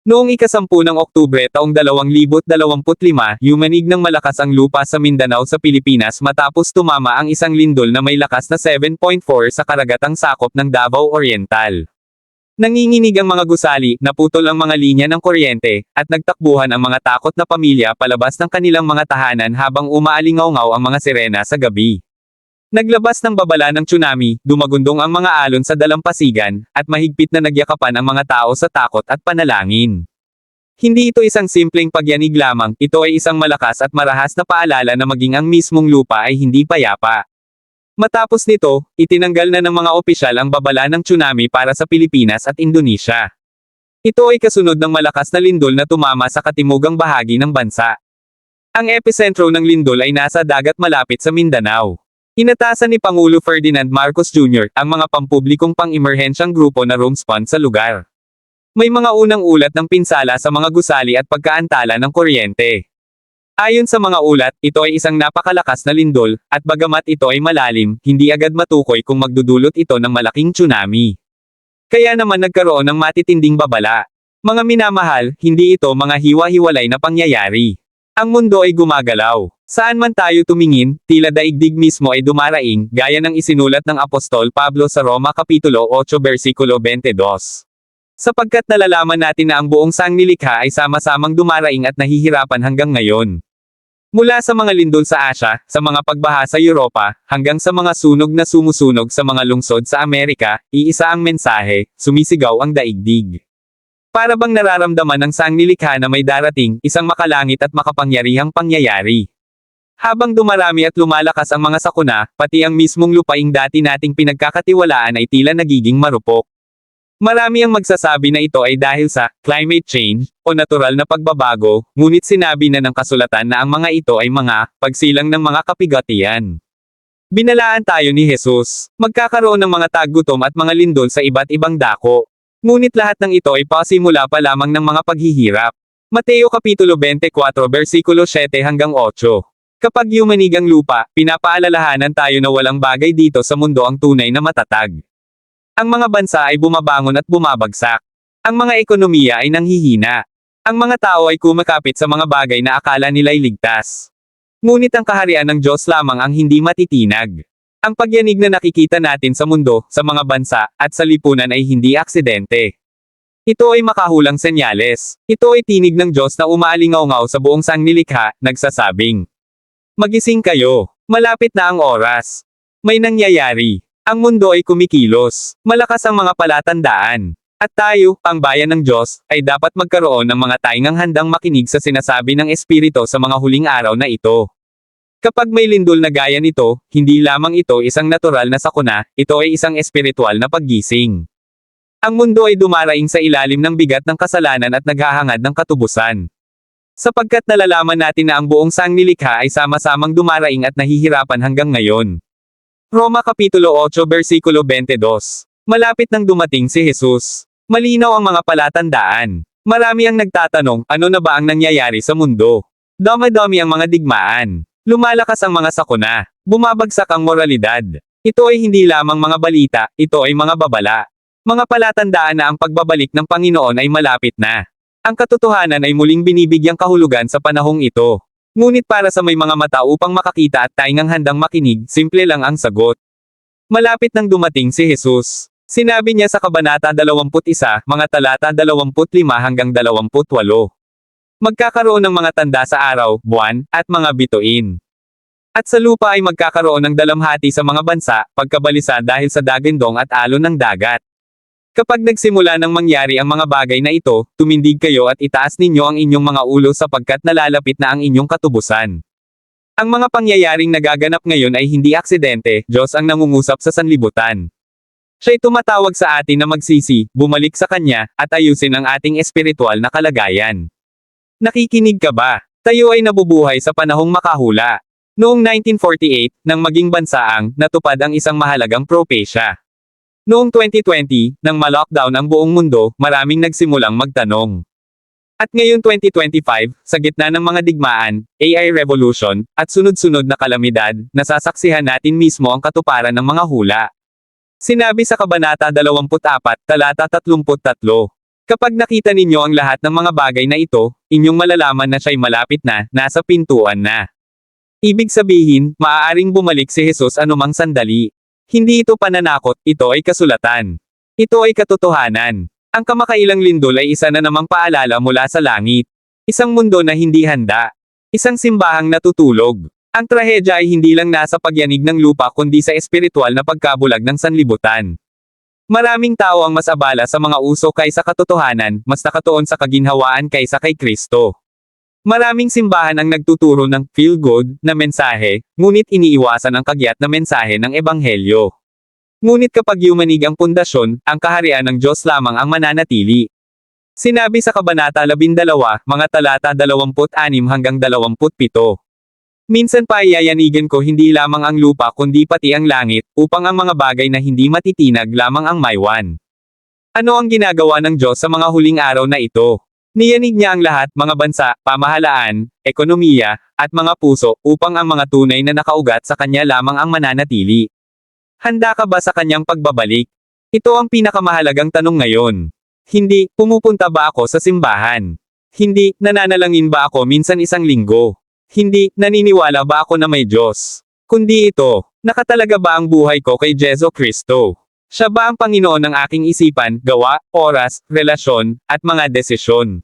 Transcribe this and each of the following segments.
Noong ika-10 ng Oktubre taong 2025, yumanig ng malakas ang lupa sa Mindanao sa Pilipinas matapos tumama ang isang lindol na may lakas na 7.4 sa karagatang sakop ng Davao Oriental. Nanginginig ang mga gusali, naputol ang mga linya ng kuryente, at nagtakbuhan ang mga takot na pamilya palabas ng kanilang mga tahanan habang umaalingaw-ngaw ang mga sirena sa gabi. Naglabas ng babala ng tsunami, dumagundong ang mga alon sa dalampasigan, at mahigpit na nagyakapan ang mga tao sa takot at panalangin. Hindi ito isang simpleng pagyanig lamang, ito ay isang malakas at marahas na paalala na maging ang mismong lupa ay hindi payapa. Matapos nito, itinanggal na ng mga opisyal ang babala ng tsunami para sa Pilipinas at Indonesia. Ito ay kasunod ng malakas na lindol na tumama sa katimugang bahagi ng bansa. Ang epicentro ng lindol ay nasa dagat malapit sa Mindanao. Inatasan ni Pangulo Ferdinand Marcos Jr. ang mga pampublikong pang-emerhensyang grupo na ROMSPAN sa lugar. May mga unang ulat ng pinsala sa mga gusali at pagkaantala ng kuryente. Ayon sa mga ulat, ito ay isang napakalakas na lindol, at bagamat ito ay malalim, hindi agad matukoy kung magdudulot ito ng malaking tsunami. Kaya naman nagkaroon ng matitinding babala. Mga minamahal, hindi ito mga hiwa-hiwalay na pangyayari. Ang mundo ay gumagalaw. Saan man tayo tumingin, tila daigdig mismo ay dumaraing, gaya ng isinulat ng Apostol Pablo sa Roma Kapitulo 8 versikulo 22. Sapagkat nalalaman natin na ang buong sangnilikha ay sama-samang dumaraing at nahihirapan hanggang ngayon. Mula sa mga lindol sa Asya, sa mga pagbaha sa Europa, hanggang sa mga sunog na sumusunog sa mga lungsod sa Amerika, iisa ang mensahe, sumisigaw ang daigdig. Para bang nararamdaman ng sangnilikha na may darating, isang makalangit at makapangyarihang pangyayari. Habang dumarami at lumalakas ang mga sakuna, pati ang mismong lupaing dati nating pinagkakatiwalaan ay tila nagiging marupok. Marami ang magsasabi na ito ay dahil sa climate change o natural na pagbabago, ngunit sinabi na ng kasulatan na ang mga ito ay mga pagsilang ng mga kapigatian. Binalaan tayo ni Jesus, magkakaroon ng mga taggutom at mga lindol sa iba't ibang dako. Ngunit lahat ng ito ay pasimula pa lamang ng mga paghihirap. Mateo Kapitulo 24 versikulo 7 hanggang 8. Kapag yumanig ang lupa, pinapaalalahanan tayo na walang bagay dito sa mundo ang tunay na matatag. Ang mga bansa ay bumabangon at bumabagsak. Ang mga ekonomiya ay nanghihina. Ang mga tao ay kumakapit sa mga bagay na akala nila'y ligtas. Ngunit ang kaharian ng Diyos lamang ang hindi matitinag. Ang pagyanig na nakikita natin sa mundo, sa mga bansa, at sa lipunan ay hindi aksidente. Ito ay makahulang senyales. Ito ay tinig ng Diyos na umaalingaw-ngaw sa buong sangnilikha, nagsasabing, magising kayo. Malapit na ang oras. May nangyayari. Ang mundo ay kumikilos. Malakas ang mga palatandaan. At tayo, ang bayan ng Diyos, ay dapat magkaroon ng mga taingang handang makinig sa sinasabi ng Espiritu sa mga huling araw na ito. Kapag may lindol na gaya nito, hindi lamang ito isang natural na sakuna, ito ay isang espiritual na paggising. Ang mundo ay dumaraing sa ilalim ng bigat ng kasalanan at naghahangad ng katubusan. Sapagkat nalalaman natin na ang buong sangnilikha ay sama-samang dumaraing at nahihirapan hanggang ngayon. Roma Kapitulo 8 versikulo 22. Malapit nang dumating si Jesus. Malinaw ang mga palatandaan. Marami ang nagtatanong, ano na ba ang nangyayari sa mundo? Dami-dami ang mga digmaan. Lumalakas ang mga sakuna. Bumabagsak ang moralidad. Ito ay hindi lamang mga balita, ito ay mga babala. Mga palatandaan na ang pagbabalik ng Panginoon ay malapit na. Ang katotohanan ay muling binibigyang kahulugan sa panahong ito. Ngunit para sa may mga mata upang makakita at taingang handang makinig, simple lang ang sagot. Malapit nang dumating si Jesus. Sinabi niya sa Kabanata 21, mga talata 25 hanggang 28. Magkakaroon ng mga tanda sa araw, buwan, at mga bituin. At sa lupa ay magkakaroon ng dalamhati sa mga bansa, pagkabalisa dahil sa dagandong at alon ng dagat. Kapag nagsimula ng mangyari ang mga bagay na ito, tumindig kayo at itaas ninyo ang inyong mga ulo sapagkat nalalapit na ang inyong katubusan. Ang mga pangyayaring nagaganap ngayon ay hindi aksidente, Diyos ang nangungusap sa sanlibutan. Siya'y tumatawag sa atin na magsisi, bumalik sa Kanya, at ayusin ang ating espiritual na kalagayan. Nakikinig ka ba? Tayo ay nabubuhay sa panahong makahula. Noong 1948, nang maging bansaang, natupad ang isang mahalagang propesya. Noong 2020, nang ma-lockdown ang buong mundo, maraming nagsimulang magtanong. At ngayon 2025, sa gitna ng mga digmaan, AI revolution, at sunod-sunod na kalamidad, nasasaksihan natin mismo ang katuparan ng mga hula. Sinabi sa Kabanata 24, talata 33. Kapag nakita ninyo ang lahat ng mga bagay na ito, inyong malalaman na siya'y malapit na, nasa pintuan na. Ibig sabihin, maaaring bumalik si Jesus anumang sandali. Hindi ito pananakot, ito ay kasulatan. Ito ay katotohanan. Ang kamakailang lindol ay isa na namang paalala mula sa langit. Isang mundo na hindi handa. Isang simbahang natutulog. Ang trahedya ay hindi lang nasa pagyanig ng lupa kundi sa espiritual na pagkabulag ng sanlibutan. Maraming tao ang mas abala sa mga uso kaysa katotohanan, mas nakatuon sa kaginhawaan kaysa kay Kristo. Maraming simbahan ang nagtuturo ng feel-good na mensahe, ngunit iniiwasan ang kagyat na mensahe ng Ebanghelyo. Ngunit kapag yumanig ang pundasyon, ang kaharian ng Diyos lamang ang mananatili. Sinabi sa Kabanata 12, mga talata 26 hanggang 27. Minsan pa iyayanigan ko hindi lamang ang lupa kundi pati ang langit, upang ang mga bagay na hindi matitinag lamang ang maiwan. Ano ang ginagawa ng Diyos sa mga huling araw na ito? Niyanig niya ang lahat, mga bansa, pamahalaan, ekonomiya, at mga puso, upang ang mga tunay na nakaugat sa Kanya lamang ang mananatili. Handa ka ba sa Kanyang pagbabalik? Ito ang pinakamahalagang tanong ngayon. Hindi, pumupunta ba ako sa simbahan? Hindi, nananalangin ba ako minsan isang linggo? Hindi, naniniwala ba ako na may Diyos? Kundi ito, nakatalaga ba ang buhay ko kay Jesu Kristo? Siya ba ang Panginoon ng aking isipan, gawa, oras, relasyon, at mga desisyon?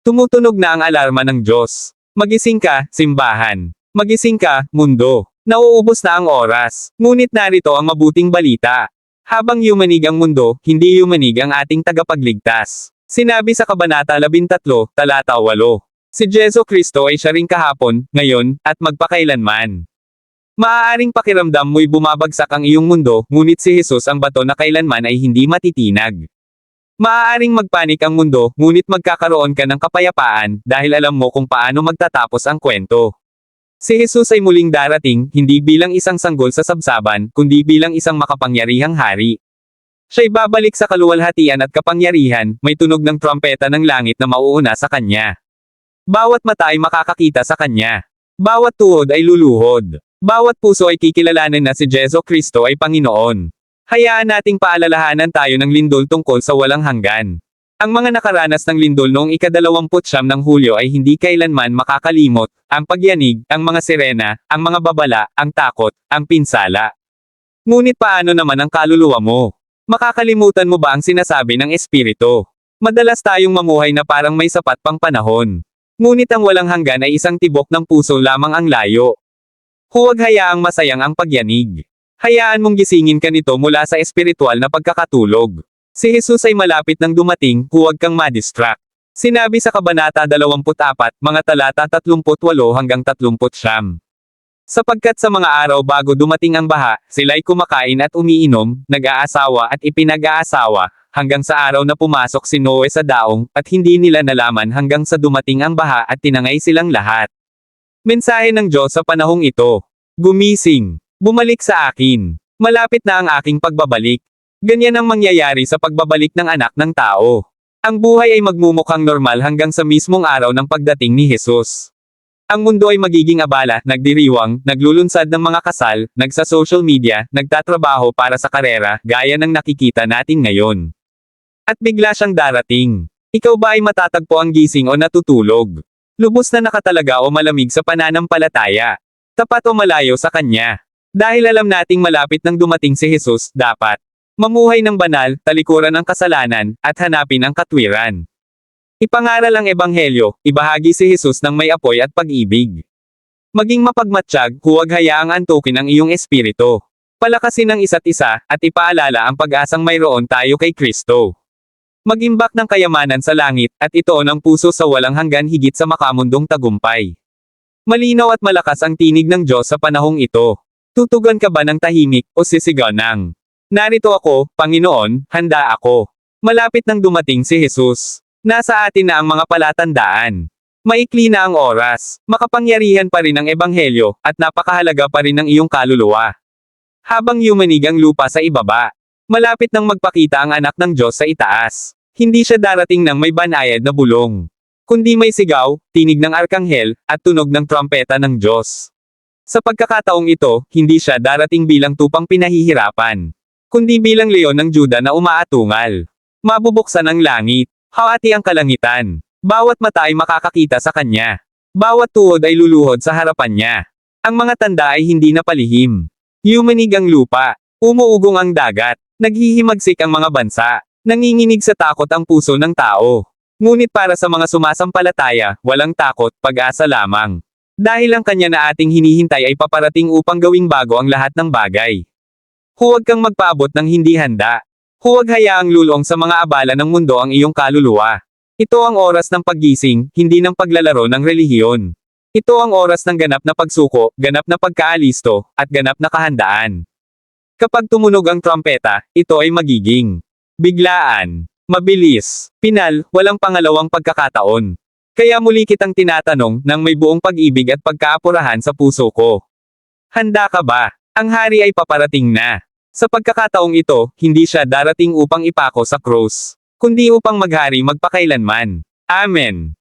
Tumutunog na ang alarma ng Diyos. Magising ka, simbahan. Magising ka, mundo. Nauubos na ang oras. Ngunit narito ang mabuting balita. Habang yumanig ang mundo, hindi yumanig ang ating tagapagligtas. Sinabi sa Kabanata 13, talata 8. Si Jesu Kristo ay siya ring kahapon, ngayon, at magpakailanman. Maaaring pakiramdam mo'y bumabagsak ang iyong mundo, ngunit si Jesus ang bato na kailanman ay hindi matitinag. Maaaring magpanik ang mundo, ngunit magkakaroon ka ng kapayapaan, dahil alam mo kung paano magtatapos ang kwento. Si Jesus ay muling darating, hindi bilang isang sanggol sa sabsaban, kundi bilang isang makapangyarihang hari. Siya'y babalik sa kaluwalhatian at kapangyarihan, may tunog ng trumpeta ng langit na mauuna sa kanya. Bawat mata ay makakakita sa Kanya. Bawat tuhod ay luluhod. Bawat puso ay kikilalanin na si Jesu Kristo ay Panginoon. Hayaan nating paalalahanan tayo ng lindol tungkol sa walang hanggan. Ang mga nakaranas ng lindol noong ika-29 ng Hulyo ay hindi kailanman makakalimot, ang pagyanig, ang mga sirena, ang mga babala, ang takot, ang pinsala. Ngunit paano naman ang kaluluwa mo? Makakalimutan mo ba ang sinasabi ng Espiritu? Madalas tayong mamuhay na parang may sapat pang panahon. Ngunit ang walang hanggan ay isang tibok ng puso lamang ang layo. Huwag hayaang masayang ang pagyanig. Hayaan mong gisingin ka nito mula sa espiritual na pagkakatulog. Si Jesus ay malapit nang dumating, huwag kang madistract. Sinabi sa Kabanata 24, mga talata 38 hanggang 39. Sapagkat sa mga araw bago dumating ang baha, sila'y kumakain at umiinom, nag-aasawa at ipinag-aasawa, hanggang sa araw na pumasok si Noe sa daong, at hindi nila nalaman hanggang sa dumating ang baha at tinangay silang lahat. Mensahe ng Diyos sa panahong ito. Gumising. Bumalik sa akin. Malapit na ang aking pagbabalik. Ganyan ang mangyayari sa pagbabalik ng anak ng tao. Ang buhay ay magmumukhang normal hanggang sa mismong araw ng pagdating ni Jesus. Ang mundo ay magiging abala, nagdiriwang, naglulunsad ng mga kasal, nagsa-social media, nagtatrabaho para sa karera, gaya ng nakikita natin ngayon. At bigla siyang darating. Ikaw ba ay matatagpo ang gising o natutulog? Lubos na nakatalaga o malamig sa pananampalataya? Tapat o malayo sa Kanya? Dahil alam nating malapit nang dumating si Jesus, dapat mamuhay ng banal, talikuran ang kasalanan, at hanapin ang katwiran. Ipangaral ang Ebanghelyo, ibahagi si Jesus ng may apoy at pag-ibig. Maging mapagmatsyag, huwag hayaang antukin ang iyong espiritu. Palakasin ang isa't isa, at ipaalala ang pag-asang mayroon tayo kay Kristo. Mag-imbak ng kayamanan sa langit, at itoon ang puso sa walang hanggan higit sa makamundong tagumpay. Malinaw at malakas ang tinig ng Diyos sa panahong ito. Tutugan ka ba ng tahimik, o sisigaw ng, narito ako, Panginoon, handa ako. Malapit nang dumating si Jesus. Nasa atin na ang mga palatandaan. Maikli na ang oras, makapangyarihan pa rin ang Ebanghelyo, at napakahalaga pa rin ang iyong kaluluwa. Habang yumanig ang lupa sa ibaba, malapit nang magpakita ang anak ng Diyos sa itaas. Hindi siya darating ng may banayad na bulong, kundi may sigaw, tinig ng arkanghel, at tunog ng trumpeta ng Diyos. Sa pagkakataong ito, hindi siya darating bilang tupang pinahihirapan, kundi bilang leon ng Juda na umaatungal. Mabubuksan ang langit. Hawati ang kalangitan. Bawat mata ay makakakita sa kanya. Bawat tuhod ay luluhod sa harapan niya. Ang mga tanda ay hindi na palihim. Yumanig ang lupa. Umuugong ang dagat. Naghihimagsik ang mga bansa. Nanginginig sa takot ang puso ng tao. Ngunit para sa mga sumasampalataya, walang takot, pag-asa lamang. Dahil ang kanya na ating hinihintay ay paparating upang gawing bago ang lahat ng bagay. Huwag kang magpaabot ng hindi handa. Huwag hayaang lulong sa mga abala ng mundo ang iyong kaluluwa. Ito ang oras ng paggising, hindi ng paglalaro ng relihiyon. Ito ang oras ng ganap na pagsuko, ganap na pagkaalisto, at ganap na kahandaan. Kapag tumunog ang trompeta, ito ay magiging biglaan, mabilis, pinal, walang pangalawang pagkakataon. Kaya muli kitang tinatanong, nang may buong pag-ibig at pagkaapurahan sa puso ko. Handa ka ba? Ang hari ay paparating na. Sa pagkakataong ito, hindi siya darating upang ipako sa krus, kundi upang maghari magpakailanman. Amen.